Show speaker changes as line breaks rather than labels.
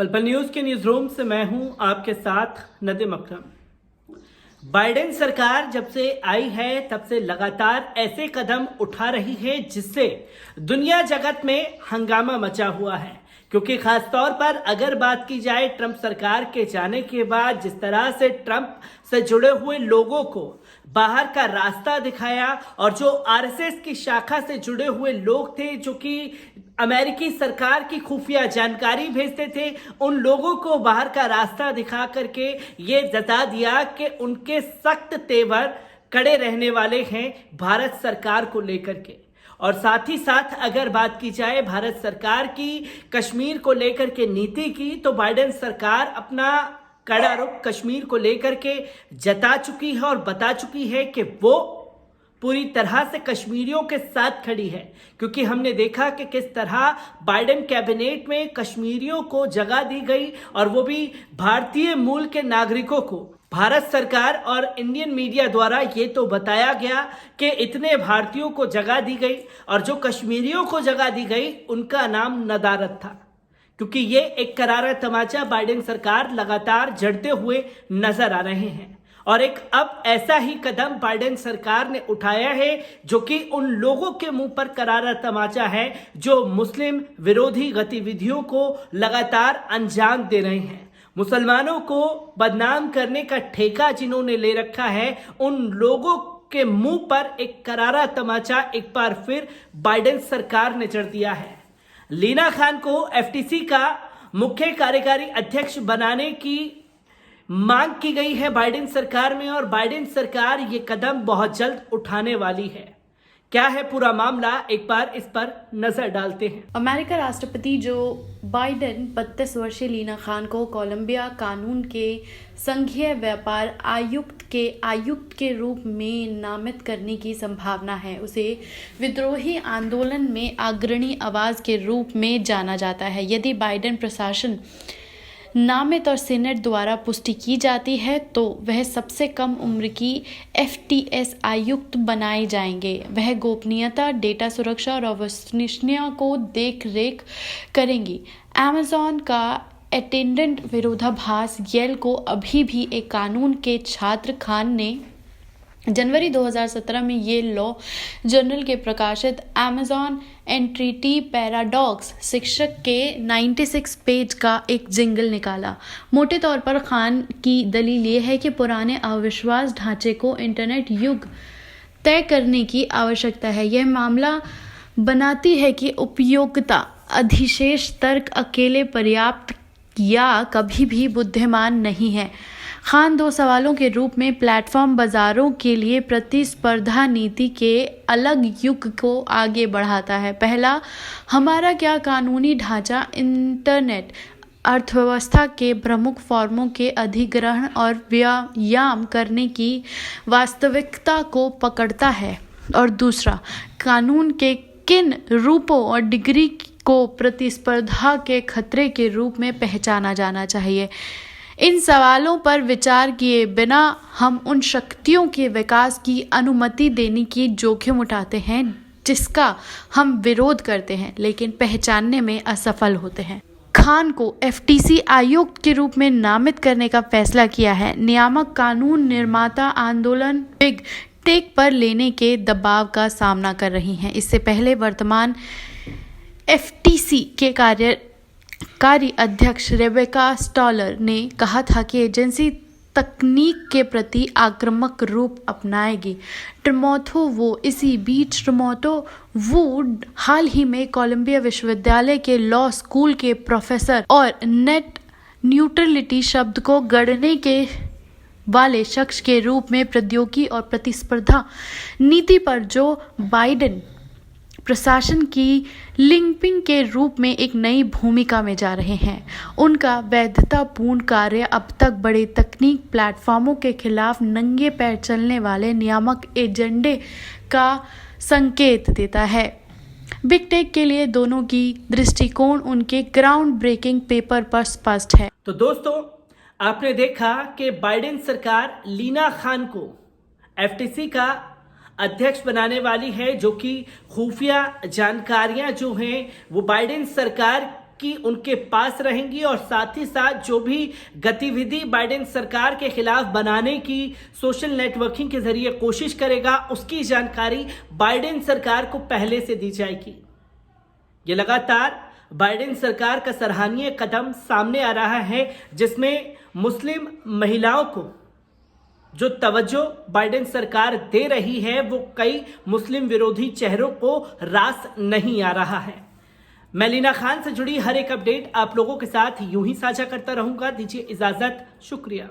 पल पल न्यूज के न्यूज रूम से मैं हूं आपके साथ नदीम अकरम। बाइडेन सरकार जब से आई है तब से लगातार ऐसे कदम उठा रही है जिससे दुनिया जगत में हंगामा मचा हुआ है, क्योंकि खासतौर पर अगर बात की जाए ट्रंप सरकार के जाने के बाद जिस तरह से ट्रंप से जुड़े हुए लोगों को बाहर का रास्ता दिखाया और जो आरएसएस की शाखा से जुड़े हुए लोग थे जो कि अमेरिकी सरकार की खुफिया जानकारी भेजते थे, उन लोगों को बाहर का रास्ता दिखा करके ये जता दिया कि उनके सख्त तेवर कड़े रहने वाले हैं भारत सरकार को लेकर के। और साथ ही साथ अगर बात की जाए भारत सरकार की कश्मीर को लेकर के नीति की, तो बाइडेन सरकार अपना कड़ा रुख कश्मीर को लेकर के जता चुकी है और बता चुकी है कि वो पूरी तरह से कश्मीरियों के साथ खड़ी है, क्योंकि हमने देखा कि किस तरह बाइडेन कैबिनेट में कश्मीरियों को जगह दी गई और वो भी भारतीय मूल के नागरिकों को। भारत सरकार और इंडियन मीडिया द्वारा ये तो बताया गया कि इतने भारतीयों को जगह दी गई और जो कश्मीरियों को जगह दी गई उनका नाम नदारत था, क्योंकि ये एक करारा तमाचा बाइडेन सरकार लगातार जड़ते हुए नजर आ रहे हैं। और एक अब ऐसा ही कदम बाइडेन सरकार ने उठाया है जो कि उन लोगों के मुंह पर करारा तमाचा है जो मुस्लिम विरोधी गतिविधियों को लगातार अंजाम दे रहे हैं। मुसलमानों को बदनाम करने का ठेका जिन्होंने ले रखा है, उन लोगों के मुंह पर एक करारा तमाचा एक बार फिर बाइडेन सरकार ने जड़ दिया है। लीना खान को एफटीसी का मुख्य कार्यकारी अध्यक्ष बनाने की मांग की गई है बाइडेन सरकार में, और बाइडेन सरकार ये कदम बहुत जल्द उठाने वाली है। क्या है पूरा मामला, एक बार इस पर नजर डालते हैं।
अमेरिका राष्ट्रपति जो बाइडेन 32 वर्षीय लीना खान को कोलंबिया कानून के संघीय व्यापार आयुक्त के रूप में नामित करने की संभावना है। उसे विद्रोही आंदोलन में अग्रणी आवाज के रूप में जाना जाता है। यदि बाइडेन प्रशासन नामित और सीनेट द्वारा पुष्टि की जाती है तो वह सबसे कम उम्र की एफटीएस आयुक्त बनाए जाएंगे। वह गोपनीयता, डेटा सुरक्षा और विश्वसनीयता को देख रेख करेंगी। अमेज़न का अटेंडेंट विरोधाभास येल को अभी भी एक कानून के छात्र खान ने जनवरी 2017 में ये लॉ जर्नल के प्रकाशित अमेज़न एंटिटी पैराडॉक्स शीर्षक के 96 पेज का एक जिंगल निकाला। मोटे तौर पर खान की दलील ये है कि पुराने अविश्वास ढांचे को इंटरनेट युग तय करने की आवश्यकता है। यह मामला बनाती है कि उपयोगिता अधिशेष तर्क अकेले पर्याप्त या कभी भी बुद्धिमान नहीं है। खान दो सवालों के रूप में प्लेटफॉर्म बाजारों के लिए प्रतिस्पर्धा नीति के अलग युग को आगे बढ़ाता है। पहला, हमारा क्या कानूनी ढांचा इंटरनेट अर्थव्यवस्था के प्रमुख फॉर्मों के अधिग्रहण और व्यायाम करने की वास्तविकता को पकड़ता है, और दूसरा, कानून के किन रूपों और डिग्री को प्रतिस्पर्धा के खतरे के रूप में पहचाना जाना चाहिए। इन सवालों पर विचार किए बिना हम उन शक्तियों के विकास की अनुमति देने की जोखिम उठाते हैं जिसका हम विरोध करते हैं लेकिन पहचानने में असफल होते हैं। खान को एफटीसी आयुक्त के रूप में नामित करने का फैसला किया है। नियामक कानून निर्माता आंदोलन बिग टेक पर लेने के दबाव का सामना कर रही हैं। इससे पहले वर्तमान एफटीसी के कार्यकारी अध्यक्ष रेबेका स्टॉलर ने कहा था कि एजेंसी तकनीक के प्रति आक्रामक रूप अपनाएगी। इसी बीच टमोथो वुड हाल ही में कोलंबिया विश्वविद्यालय के लॉ स्कूल के प्रोफेसर और नेट न्यूट्रलिटी शब्द को गढ़ने के वाले शख्स के रूप में प्रौद्योगिकी और प्रतिस्पर्धा नीति पर जो बाइडेन प्रशासन की लिंकिंग के रूप में एक नई भूमिका में जा रहे हैं। उनका वैधतापूर्ण कार्य अब तक बड़े तकनीक प्लेटफॉर्मों के खिलाफ नंगे पैर चलने वाले नियामक एजेंडे का संकेत देता है। बिग टेक के लिए दोनों की दृष्टिकोण उनके ग्राउंड ब्रेकिंग पेपर पर स्पष्ट है।
तो दोस्तों, आपने देखा कि बाइडेन सरकार लीना खान को एफटीसी का अध्यक्ष बनाने वाली है, जो कि खुफिया जानकारियां जो हैं वो बाइडेन सरकार की उनके पास रहेंगी और साथ ही साथ जो भी गतिविधि बाइडेन सरकार के खिलाफ बनाने की सोशल नेटवर्किंग के जरिए कोशिश करेगा, उसकी जानकारी बाइडेन सरकार को पहले से दी जाएगी। ये लगातार बाइडेन सरकार का सराहनीय कदम सामने आ रहा है, जिसमें मुस्लिम महिलाओं को जो तवज्जो बाइडेन सरकार दे रही है वो कई मुस्लिम विरोधी चेहरों को रास नहीं आ रहा है। मैं लीना खान से जुड़ी हर एक अपडेट आप लोगों के साथ यूं ही साझा करता रहूंगा। दीजिए इजाजत, शुक्रिया।